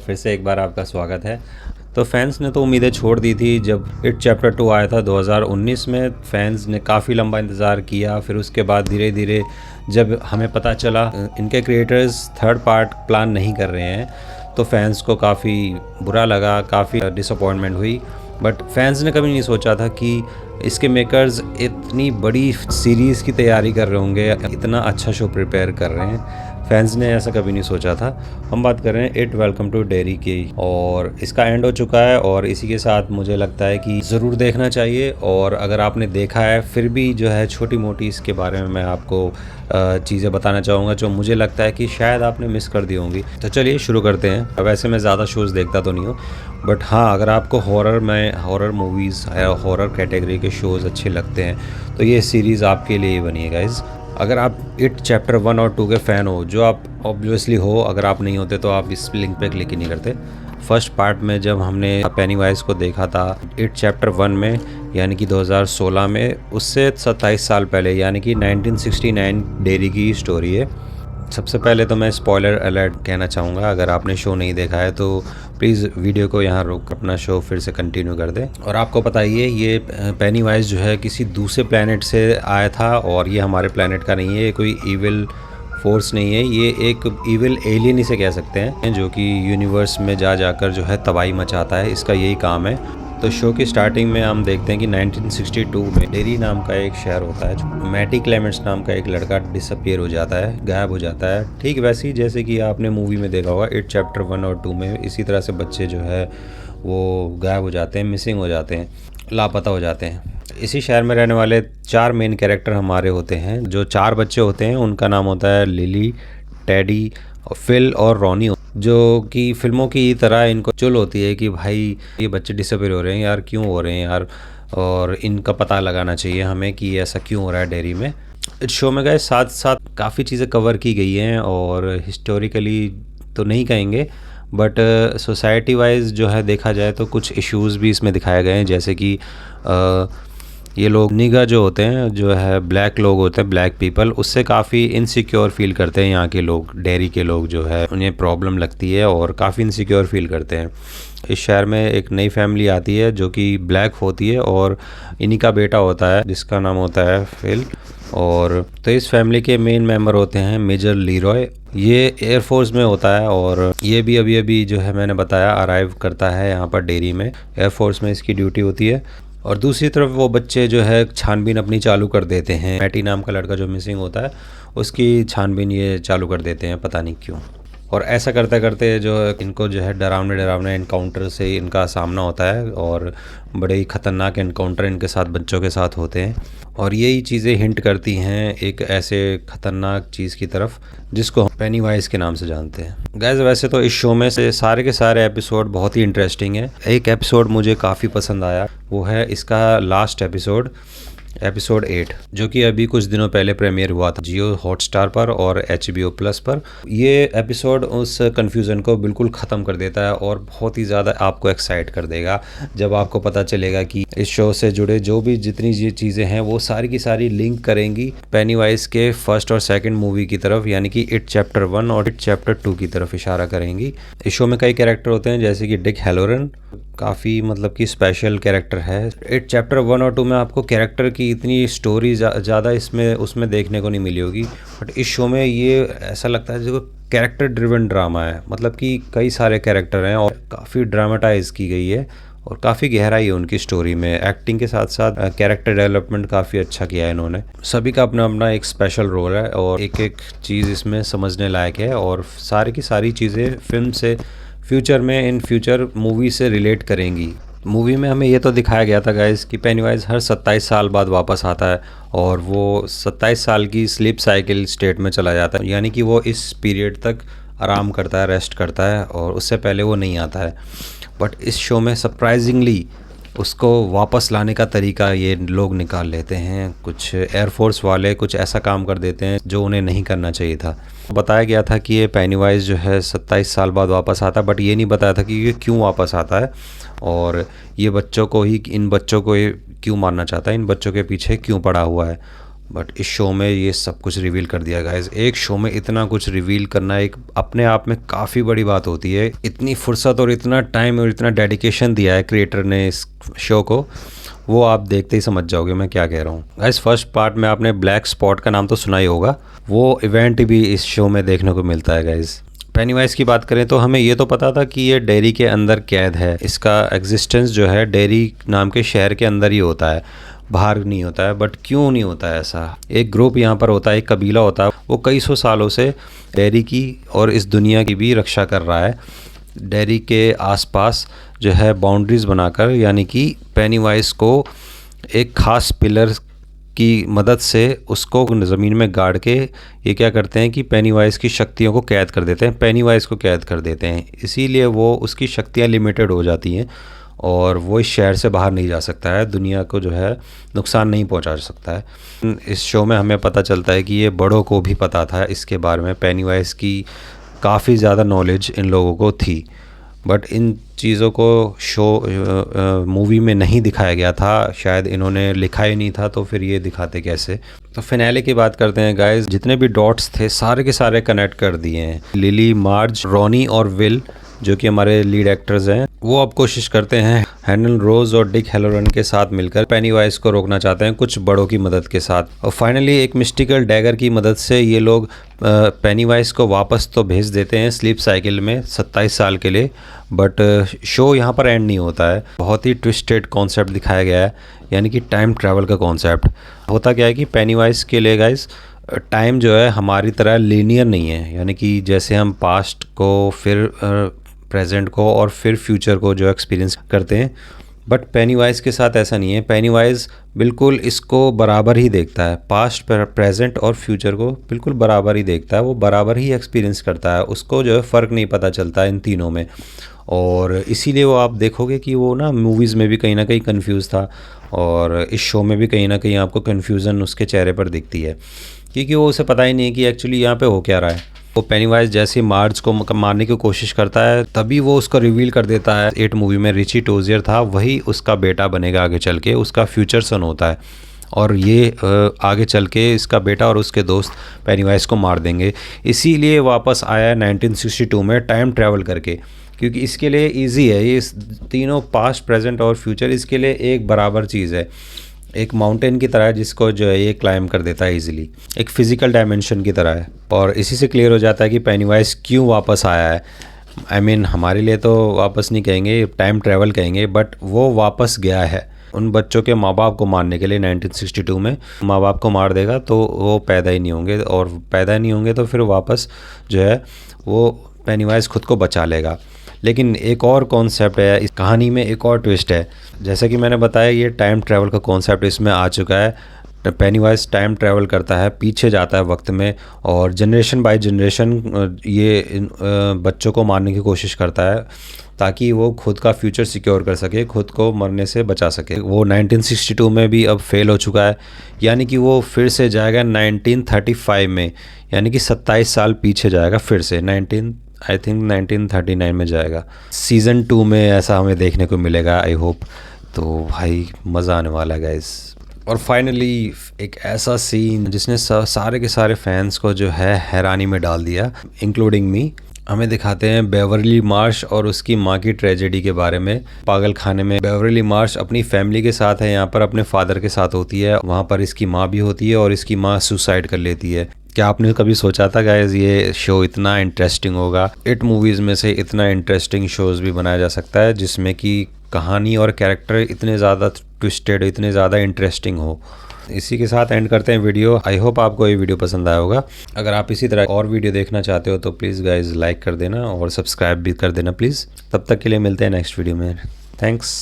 फिर से एक बार आपका स्वागत है। तो फैंस ने तो उम्मीदें छोड़ दी थी जब इट चैप्टर 2 आया था 2019 में। फैंस ने काफ़ी लंबा इंतज़ार किया, फिर उसके बाद धीरे धीरे जब हमें पता चला इनके क्रिएटर्स थर्ड पार्ट प्लान नहीं कर रहे हैं, तो फैंस को काफ़ी बुरा लगा, काफ़ी डिसअपॉइंटमेंट हुई। बट फैंस ने कभी नहीं सोचा था कि इसके मेकर्स इतनी बड़ी सीरीज़ की तैयारी कर रहे होंगे, इतना अच्छा शो प्रिपेयर कर रहे हैं। फैंस ने ऐसा कभी नहीं सोचा था। हम बात कर रहे हैं इट वेलकम टू डेरी की, और इसका एंड हो चुका है और इसी के साथ मुझे लगता है कि ज़रूर देखना चाहिए। और अगर आपने देखा है फिर भी जो है छोटी मोटी इसके बारे में मैं आपको चीज़ें बताना चाहूँगा जो मुझे लगता है कि शायद आपने मिस कर दी होंगी। तो चलिए शुरू करते हैं। वैसे मैं ज़्यादा शोज़ देखता तो नहीं हूँ, बट हाँ, अगर आपको हॉरर मूवीज़ या हॉरर कैटेगरी के शोज़ अच्छे लगते हैं तो ये सीरीज़ आपके लिए ही बनी है गाइज़। अगर आप इट चैप्टर 1 और 2 के फ़ैन हो, जो आप ऑब्वियसली हो, अगर आप नहीं होते तो आप इस लिंक पे क्लिक ही नहीं करते। फर्स्ट पार्ट में जब हमने पेनीवाइज को देखा था इट चैप्टर 1 में, यानी कि 2016 में, उससे 27 साल पहले यानी कि 1969 डेरी की स्टोरी है। सबसे पहले तो मैं स्पॉइलर अलर्ट कहना चाहूँगा, अगर आपने शो नहीं देखा है तो प्लीज़ वीडियो को यहाँ रोक अपना शो फिर से कंटिन्यू कर दें। और आपको पता ही है ये पेनीवाइज जो है किसी दूसरे प्लेनेट से आया था, और ये हमारे प्लेनेट का नहीं है, ये कोई ईविल फोर्स नहीं है, ये एक ईविल एलियन इसे कह सकते हैं, जो कि यूनिवर्स में जाकर जो है तबाही मचाता है। इसका यही काम है। तो शो की स्टार्टिंग में हम देखते हैं कि 1962 में डेरी नाम का एक शहर होता है। मैटी क्लेमेंट्स नाम का एक लड़का डिसअपियर हो जाता है, गायब हो जाता है। ठीक वैसे ही जैसे कि आपने मूवी में देखा होगा इट चैप्टर 1 और 2 में, इसी तरह से बच्चे जो है वो गायब हो जाते हैं, मिसिंग हो जाते हैं, लापता हो जाते हैं। इसी शहर में रहने वाले 4 मेन कैरेक्टर हमारे होते हैं। जो 4 बच्चे होते हैं उनका नाम होता है लिली, टेडी, फिल और रॉनी, जो कि फिल्मों की तरह इनको चुल होती है कि भाई ये बच्चे डिसअपीयर हो रहे हैं यार, क्यों हो रहे हैं यार, और इनका पता लगाना चाहिए हमें कि ऐसा क्यों हो रहा है डेरी में। इस शो में गए साथ साथ काफ़ी चीज़ें कवर की गई हैं, और हिस्टोरिकली तो नहीं कहेंगे, बट सोसाइटी वाइज जो है देखा जाए तो कुछ इश्यूज़ भी इसमें दिखाए गए हैं। जैसे कि ये लोग निगा जो होते हैं, जो है ब्लैक लोग होते हैं, ब्लैक पीपल, उससे काफ़ी इनसिक्योर फील करते हैं यहाँ के लोग। डेरी के लोग जो है उन्हें प्रॉब्लम लगती है और काफ़ी इनसिक्योर फील करते हैं। इस शहर में एक नई फैमिली आती है जो कि ब्लैक होती है, और इन्हीं का बेटा होता है जिसका नाम होता है फिल। और तो इस फैमिली के मेन मेंबर होते हैं मेजर लीरॉय, ये एयरफोर्स में होता है, और ये भी अभी अभी जो है मैंने बताया अराइव करता है यहाँ पर डेरी में। एयरफोर्स में इसकी ड्यूटी होती है। और दूसरी तरफ वो बच्चे जो है छानबीन अपनी चालू कर देते हैं। मैटी नाम का लड़का जो मिसिंग होता है उसकी छानबीन ये चालू कर देते हैं, पता नहीं क्यों। और ऐसा करते करते जो इनको जो है डरावने इनकाउंटर से इनका सामना होता है, और बड़े ही ख़तरनाक इनकाउंटर इनके साथ बच्चों के साथ होते हैं। और यही चीज़ें हिंट करती हैं एक ऐसे ख़तरनाक चीज़ की तरफ जिसको हम पेनीवाइज के नाम से जानते हैं। गाइस, वैसे तो इस शो में से सारे के सारे एपिसोड बहुत ही इंटरेस्टिंग है। एक एपिसोड मुझे काफ़ी पसंद आया, वो है इसका लास्ट एपिसोड 8, जो कि अभी कुछ दिनों पहले प्रीमियर हुआ था जियो हॉटस्टार पर और HBO प्लस पर। ये एपिसोड उस कन्फ्यूज़न को बिल्कुल ख़त्म कर देता है और बहुत ही ज़्यादा आपको एक्साइट कर देगा जब आपको पता चलेगा कि इस शो से जुड़े जो भी जितनी ये चीज़ें हैं वो सारी की सारी लिंक करेंगी पेनीवाइज के फर्स्ट और सेकंड मूवी की तरफ, यानी कि इट चैप्टर 1 और इट चैप्टर 2 की तरफ इशारा करेंगी। इस शो में कई कैरेक्टर होते हैं, जैसे कि डिक हैलोरन, काफ़ी मतलब कि स्पेशल कैरेक्टर है। इट चैप्टर 1 और 2 में आपको कैरेक्टर की इतनी स्टोरी ज़्यादा इसमें उसमें देखने को नहीं मिली होगी, बट इस शो में ये ऐसा लगता है जो कैरेक्टर ड्रिवन ड्रामा है। मतलब कि कई सारे कैरेक्टर हैं और काफ़ी ड्रामेटाइज की गई है, और काफ़ी गहराई है उनकी स्टोरी में। एक्टिंग के साथ साथ कैरेक्टर डेवलपमेंट काफ़ी अच्छा किया है इन्होंने। सभी का अपना अपना एक स्पेशल रोल है, और एक एक चीज़ इसमें समझने लायक है, और सारी की सारी चीज़ें फिल्म से फ्यूचर में इन फ्यूचर मूवी से रिलेट करेंगी। मूवी में हमें ये तो दिखाया गया था गाइस कि पेनीवाइज हर 27 साल बाद वापस आता है, और वो 27 साल की स्लीप साइकिल स्टेट में चला जाता है, यानी कि वो इस पीरियड तक आराम करता है, रेस्ट करता है, और उससे पहले वो नहीं आता है। बट इस शो में सरप्राइजिंगली उसको वापस लाने का तरीका ये लोग निकाल लेते हैं। कुछ एयरफोर्स वाले कुछ ऐसा काम कर देते हैं जो उन्हें नहीं करना चाहिए था। बताया गया था कि ये पेनीवाइज जो है 27 साल बाद वापस आता है, बट ये नहीं बताया था कि ये क्यों वापस आता है, और ये इन बच्चों को क्यों मारना चाहता है, इन बच्चों के पीछे क्यों पड़ा हुआ है। बट इस शो में ये सब कुछ रिवील कर दिया गाइस। एक शो में इतना कुछ रिवील करना एक अपने आप में काफ़ी बड़ी बात होती है। इतनी फुर्सत और इतना टाइम और इतना डेडिकेशन दिया है क्रिएटर ने इस शो को, वो आप देखते ही समझ जाओगे मैं क्या कह रहा हूँ गाइस। फर्स्ट पार्ट में आपने ब्लैक स्पॉट का नाम तो सुना ही होगा, वो इवेंट भी इस शो में देखने को मिलता है गाइस। पेनीवाइज की बात करें तो हमें ये तो पता था कि ये डेरी के अंदर कैद है, इसका एग्जिस्टेंस जो है डेरी नाम के शहर के अंदर ही होता है, बाहर नहीं होता है। बट क्यों नहीं होता है ऐसा? एक ग्रुप यहाँ पर होता है, एक कबीला होता है, वो कई सौ सालों से डेरी की और इस दुनिया की भी रक्षा कर रहा है। डेरी के आसपास जो है बाउंड्रीज़ बनाकर, यानी कि पेनीवाइज को एक ख़ास पिलर की मदद से उसको ज़मीन में गाड़ के ये क्या करते हैं कि पेनीवाइज की शक्तियों को कैद कर देते हैं, पेनीवाइज को कैद कर देते हैं। इसीलिए वो उसकी शक्तियाँ लिमिटेड हो जाती हैं और वो इस शहर से बाहर नहीं जा सकता है, दुनिया को जो है नुकसान नहीं पहुंचा सकता है। इस शो में हमें पता चलता है कि ये बड़ों को भी पता था इसके बारे में, पेनीवाइज की काफ़ी ज़्यादा नॉलेज इन लोगों को थी। बट इन चीज़ों को मूवी में नहीं दिखाया गया था, शायद इन्होंने लिखा ही नहीं था, तो फिर ये दिखाते कैसे। तो फिनाले की बात करते हैं गाइस। जितने भी डॉट्स थे सारे के सारे कनेक्ट कर दिए हैं। लिली, मार्ज, रॉनी और विल जो कि हमारे लीड एक्टर्स हैं, वो अब कोशिश करते हैं हैंडल रोज और डिक हैलोरन के साथ मिलकर पेनीवाइज को रोकना चाहते हैं कुछ बड़ों की मदद के साथ। और फाइनली एक मिस्टिकल डैगर की मदद से ये लोग पेनीवाइज को वापस तो भेज देते हैं स्लीप साइकिल में 27 साल के लिए। बट शो यहाँ पर एंड नहीं होता है। बहुत ही ट्विस्टेड कॉन्सेप्ट दिखाया गया है, यानी कि टाइम ट्रैवल का कॉन्सेप्ट। होता क्या है कि पेनीवाइज के लिए गाइस टाइम जो है हमारी तरह लीनियर नहीं है, यानी कि जैसे हम पास्ट को फिर प्रेजेंट को और फिर फ्यूचर को जो एक्सपीरियंस करते हैं, बट पेनीवाइज के साथ ऐसा नहीं है। पेनीवाइज बिल्कुल इसको बराबर ही देखता है, पास्ट, प्रेजेंट और फ्यूचर को बिल्कुल बराबर ही देखता है, वो बराबर ही एक्सपीरियंस करता है, उसको जो है फ़र्क नहीं पता चलता इन तीनों में। और इसीलिए वो आप देखोगे कि वो ना मूवीज़ में भी कहीं ना कहीं कंफ्यूज था और इस शो में भी कहीं ना कहीं आपको कन्फ्यूज़न उसके चेहरे पर दिखती है, क्योंकि वो उसे पता ही नहीं कि एक्चुअली यहाँ पे हो क्या रहा है। वो पेनीवाइज जैसे मार्ज को मारने की कोशिश करता है तभी वो उसको रिवील कर देता है 8 मूवी में रिची टोजियर था, वही उसका बेटा बनेगा आगे चल के, उसका फ्यूचर सन होता है। और ये आगे चल के इसका बेटा और उसके दोस्त पेनीवाइज को मार देंगे। इसीलिए वापस आया 1962 में टाइम ट्रैवल करके, क्योंकि इसके लिए इजी है, ये तीनों पास्ट, प्रेजेंट और फ्यूचर इसके लिए एक बराबर चीज़ है, एक माउंटेन की तरह है जिसको जो है ये क्लाइम कर देता है इजीली, एक फिजिकल डायमेंशन की तरह है। और इसी से क्लियर हो जाता है कि पेनीवाइज क्यों वापस आया है। आई मीन हमारे लिए तो वापस नहीं कहेंगे, टाइम ट्रैवल कहेंगे, बट वो वापस गया है उन बच्चों के माँ बाप को मारने के लिए। 1962 में माँ बाप को मार देगा तो वो पैदा ही नहीं होंगे, और पैदा नहीं होंगे तो फिर वापस जो है वो पेनीवाइज खुद को बचा लेगा। लेकिन एक और कॉन्सेप्ट है इस कहानी में, एक और ट्विस्ट है। जैसा कि मैंने बताया ये टाइम ट्रैवल का कॉन्सेप्ट इसमें आ चुका है। पेनीवाइज टाइम ट्रैवल करता है, पीछे जाता है वक्त में और जनरेशन बाय जनरेशन ये बच्चों को मारने की कोशिश करता है ताकि वो खुद का फ्यूचर सिक्योर कर सके, खुद को मरने से बचा सके। वो 1962 में भी अब फेल हो चुका है, यानी कि वो फिर से जाएगा 1935 में, यानी कि 27 साल पीछे जाएगा फिर से, आई थिंक 1939 में जाएगा। सीज़न 2 में ऐसा हमें देखने को मिलेगा, आई होप। तो भाई मज़ा आने वाला है गाइस। और फाइनली एक ऐसा सीन जिसने सारे के सारे फैंस को जो है हैरानी में डाल दिया, इंक्लूडिंग मी। हमें दिखाते हैं बेवरली मार्श और उसकी माँ की ट्रेजेडी के बारे में। पागल खाने में बेवरली मार्श अपनी फैमिली के साथ है, यहाँ पर अपने फादर के साथ होती है, वहाँ पर इसकी माँ भी होती है और इसकी माँ सुसाइड कर लेती है। क्या आपने कभी सोचा था गाइस ये शो इतना इंटरेस्टिंग होगा? 8 मूवीज़ में से इतना इंटरेस्टिंग शोज़ भी बनाया जा सकता है जिसमें कि कहानी और कैरेक्टर इतने ज़्यादा ट्विस्टेड, इतने ज़्यादा इंटरेस्टिंग हो। इसी के साथ एंड करते हैं वीडियो। आई होप आपको ये वीडियो पसंद आया होगा। अगर आप इसी तरह और वीडियो देखना चाहते हो तो प्लीज़ गाइस लाइक कर देना और सब्सक्राइब भी कर देना प्लीज़। तब तक के लिए मिलते हैं नेक्स्ट वीडियो में। थैंक्स।